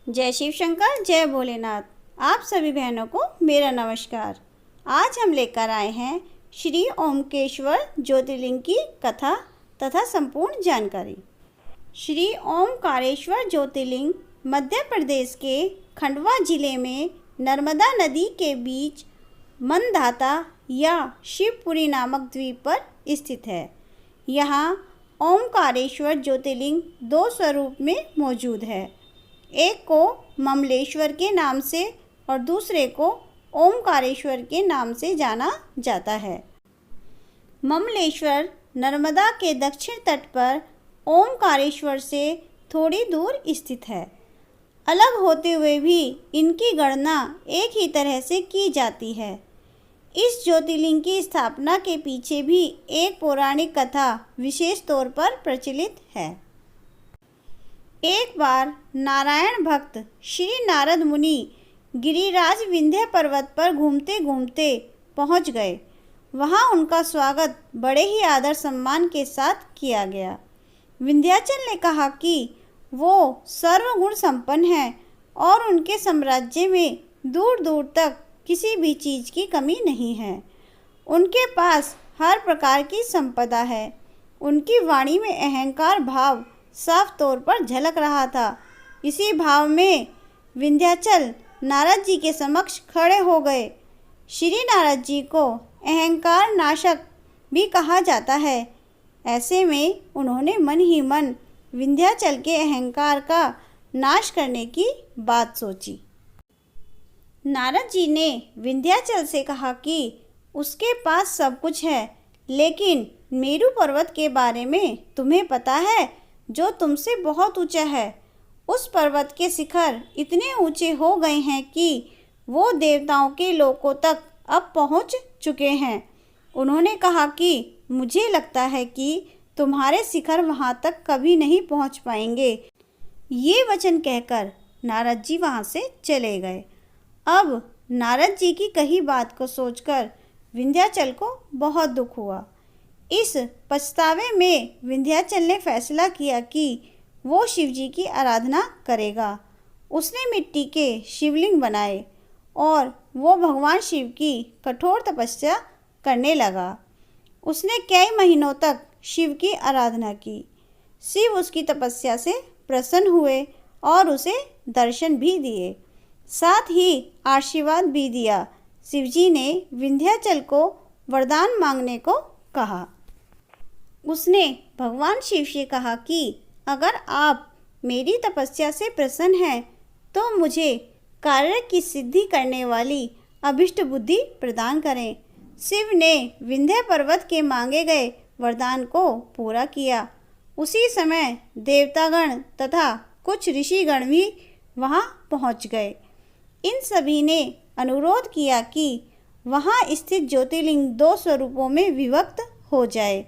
जय शिव शंकर, जय भोलेनाथ। आप सभी बहनों को मेरा नमस्कार। आज हम लेकर आए हैं श्री ओमकेश्वर ज्योतिर्लिंग की कथा तथा संपूर्ण जानकारी। श्री ओमकारेश्वर ज्योतिर्लिंग मध्य प्रदेश के खंडवा जिले में नर्मदा नदी के बीच मनधाता या शिवपुरी नामक द्वीप पर स्थित है। यहाँ ओमकारेश्वर ज्योतिर्लिंग दो स्वरूप में मौजूद है। एक को ममलेश्वर के नाम से और दूसरे को ओमकारेश्वर के नाम से जाना जाता है। ममलेश्वर नर्मदा के दक्षिण तट पर ओमकारेश्वर से थोड़ी दूर स्थित है। अलग होते हुए भी इनकी गणना एक ही तरह से की जाती है। इस ज्योतिर्लिंग की स्थापना के पीछे भी एक पौराणिक कथा विशेष तौर पर प्रचलित है। एक बार नारायण भक्त श्री नारद मुनि गिरिराज विंध्य पर्वत पर घूमते घूमते पहुंच गए। वहां उनका स्वागत बड़े ही आदर सम्मान के साथ किया गया। विंध्याचल ने कहा कि वो सर्वगुण संपन्न हैं और उनके साम्राज्य में दूर दूर तक किसी भी चीज़ की कमी नहीं है। उनके पास हर प्रकार की संपदा है। उनकी वाणी में अहंकार भाव साफ तौर पर झलक रहा था। इसी भाव में विंध्याचल नारद जी के समक्ष खड़े हो गए। श्री नारद जी को अहंकार नाशक भी कहा जाता है। ऐसे में उन्होंने मन ही मन विंध्याचल के अहंकार का नाश करने की बात सोची। नारद जी ने विंध्याचल से कहा कि उसके पास सब कुछ है, लेकिन मेरू पर्वत के बारे में तुम्हें पता है, जो तुमसे बहुत ऊंचा है। उस पर्वत के शिखर इतने ऊंचे हो गए हैं कि वो देवताओं के लोकों तक अब पहुंच चुके हैं। उन्होंने कहा कि मुझे लगता है कि तुम्हारे शिखर वहां तक कभी नहीं पहुंच पाएंगे। ये वचन कहकर नारद जी वहां से चले गए। अब नारद जी की कही बात को सोचकर विंध्याचल को बहुत दुख हुआ। इस पछतावे में विंध्याचल ने फैसला किया कि वो शिवजी की आराधना करेगा। उसने मिट्टी के शिवलिंग बनाए और वो भगवान शिव की कठोर तपस्या करने लगा। उसने कई महीनों तक शिव की आराधना की। शिव उसकी तपस्या से प्रसन्न हुए और उसे दर्शन भी दिए, साथ ही आशीर्वाद भी दिया। शिवजी ने विंध्याचल को वरदान मांगने को कहा। उसने भगवान शिव से कहा कि अगर आप मेरी तपस्या से प्रसन्न हैं तो मुझे कार्य की सिद्धि करने वाली अभिष्ट बुद्धि प्रदान करें। शिव ने विंध्य पर्वत के मांगे गए वरदान को पूरा किया। उसी समय देवतागण तथा कुछ ऋषिगण भी वहां पहुंच गए। इन सभी ने अनुरोध किया कि वहां स्थित ज्योतिर्लिंग दो स्वरूपों में विभक्त हो जाए।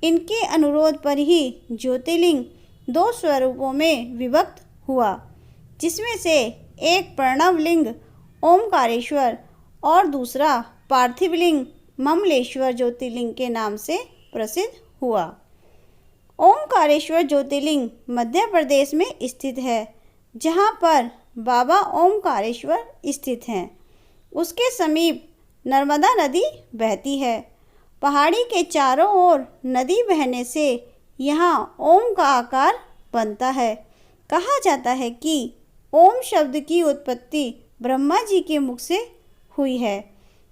इनके अनुरोध पर ही ज्योतिर्लिंग दो स्वरूपों में विभक्त हुआ, जिसमें से एक प्रणवलिंग ओमकारेश्वर और दूसरा पार्थिवलिंग ममलेश्वर ज्योतिर्लिंग के नाम से प्रसिद्ध हुआ। ओमकारेश्वर ज्योतिर्लिंग मध्य प्रदेश में स्थित है, जहाँ पर बाबा ओमकारेश्वर स्थित हैं। उसके समीप नर्मदा नदी बहती है। पहाड़ी के चारों ओर नदी बहने से यहाँ ओम का आकार बनता है। कहा जाता है कि ओम शब्द की उत्पत्ति ब्रह्मा जी के मुख से हुई है।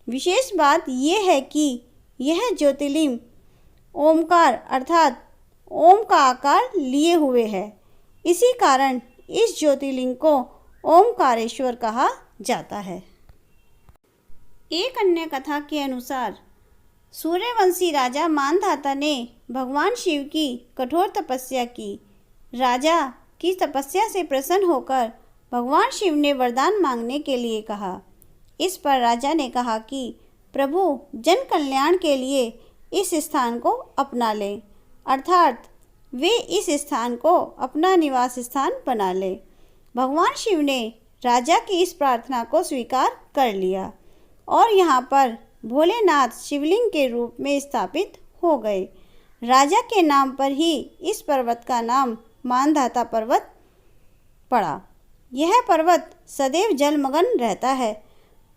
विशेष बात यह है कि यह ज्योतिर्लिंग ओमकार अर्थात ओम का आकार लिए हुए है। इसी कारण इस ज्योतिर्लिंग को ओमकारेश्वर कहा जाता है। एक अन्य कथा के अनुसार सूर्यवंशी राजा मानधाता ने भगवान शिव की कठोर तपस्या की। राजा की तपस्या से प्रसन्न होकर भगवान शिव ने वरदान मांगने के लिए कहा। इस पर राजा ने कहा कि प्रभु जन कल्याण के लिए इस स्थान को अपना लें, अर्थात वे इस स्थान को अपना निवास स्थान बना लें। भगवान शिव ने राजा की इस प्रार्थना को स्वीकार कर लिया और यहाँ पर भोलेनाथ शिवलिंग के रूप में स्थापित हो गए। राजा के नाम पर ही इस पर्वत का नाम मानधाता पर्वत पड़ा। यह पर्वत सदैव जलमग्न रहता है।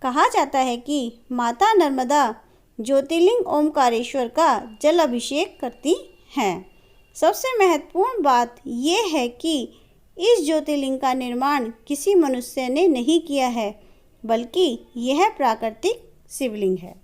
कहा जाता है कि माता नर्मदा ज्योतिर्लिंग ओमकारेश्वर का जल अभिषेक करती हैं। सबसे महत्वपूर्ण बात यह है कि इस ज्योतिर्लिंग का निर्माण किसी मनुष्य ने नहीं किया है, बल्कि यह प्राकृतिक शिवलिंग है।